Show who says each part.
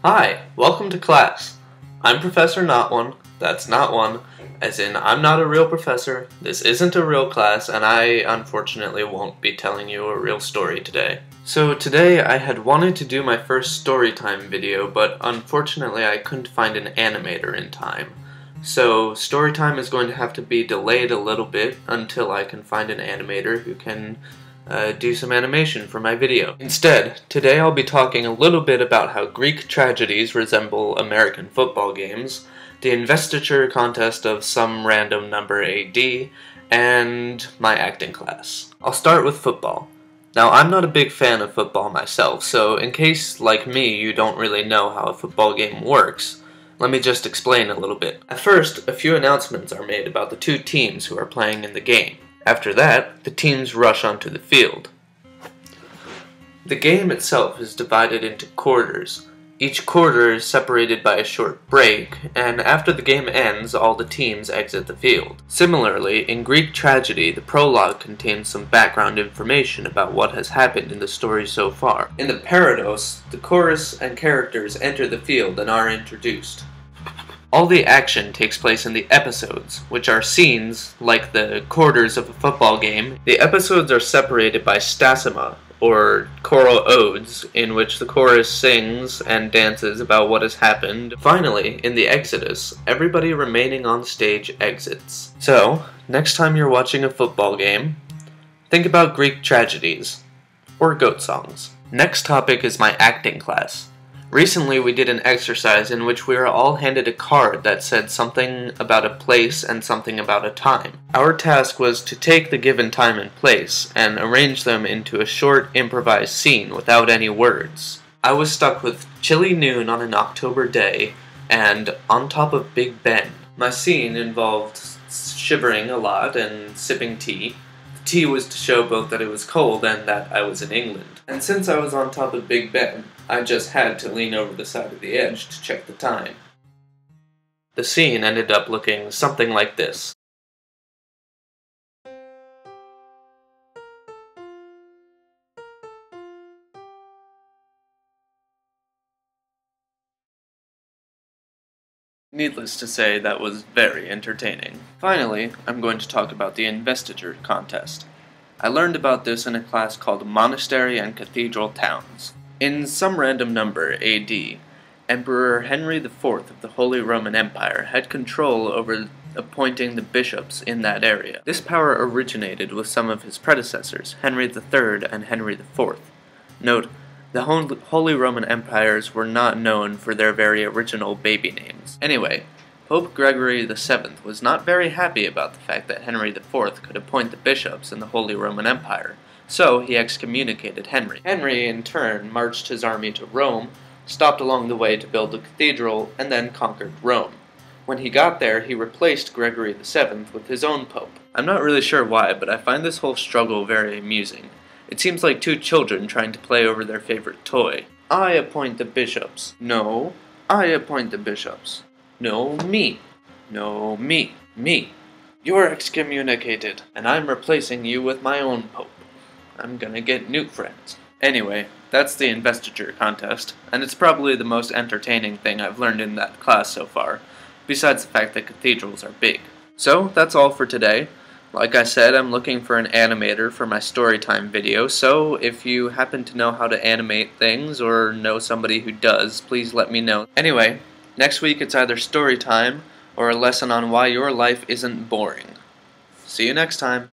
Speaker 1: Hi, welcome to class. I'm Professor NotOne, that's NotOne, as in I'm not a real professor, this isn't a real class, and I unfortunately won't be telling you a real story today. So today I had wanted to do my first storytime video, but unfortunately I couldn't find an animator in time. So storytime is going to have to be delayed a little bit until I can find an animator who can do some animation for my video. Instead, today I'll be talking a little bit about how Greek tragedies resemble American football games, the Investiture Contest of some random number AD, and my acting class. I'll start with football. Now, I'm not a big fan of football myself, so in case, like me, you don't really know how a football game works, let me just explain a little bit. At first, a few announcements are made about the two teams who are playing in the game. After that, the teams rush onto the field. The game itself is divided into quarters. Each quarter is separated by a short break, and after the game ends, all the teams exit the field. Similarly, in Greek tragedy, the prologue contains some background information about what has happened in the story so far. In the parados, the chorus and characters enter the field and are introduced. All the action takes place in the episodes, which are scenes like the quarters of a football game. The episodes are separated by stasima, or choral odes, in which the chorus sings and dances about what has happened. Finally, in the exodus, everybody remaining on stage exits. So, next time you're watching a football game, think about Greek tragedies, or goat songs. Next topic is my acting class. Recently we did an exercise in which we were all handed a card that said something about a place and something about a time. Our task was to take the given time and place and arrange them into a short improvised scene without any words. I was stuck with chilly noon on an October day and on top of Big Ben. My scene involved shivering a lot and sipping tea. The tea was to show both that it was cold and that I was in England. And since I was on top of Big Ben, I just had to lean over the side of the edge to check the time. The scene ended up looking something like this. Needless to say, that was very entertaining. Finally, I'm going to talk about the Investiture Contest. I learned about this in a class called Monastery and Cathedral Towns. In some random number, AD, Emperor Henry IV of the Holy Roman Empire had control over appointing the bishops in that area. This power originated with some of his predecessors, Henry III and Henry IV. Note, the Holy Roman Empires were not known for their very original baby names. Anyway, Pope Gregory VII was not very happy about the fact that Henry IV could appoint the bishops in the Holy Roman Empire, so he excommunicated Henry. Henry, in turn, marched his army to Rome, stopped along the way to build a cathedral, and then conquered Rome. When he got there, he replaced Gregory VII with his own pope. I'm not really sure why, but I find this whole struggle very amusing. It seems like two children trying to play over their favorite toy. I appoint the bishops. No, I appoint the bishops. No, me. No, me. Me. You're excommunicated, and I'm replacing you with my own pope. I'm gonna get new friends. Anyway, that's the Investiture Contest, and it's probably the most entertaining thing I've learned in that class so far, besides the fact that cathedrals are big. So, that's all for today. Like I said, I'm looking for an animator for my storytime video, so if you happen to know how to animate things, or know somebody who does, please let me know. Anyway, next week it's either storytime, or a lesson on why your life isn't boring. See you next time.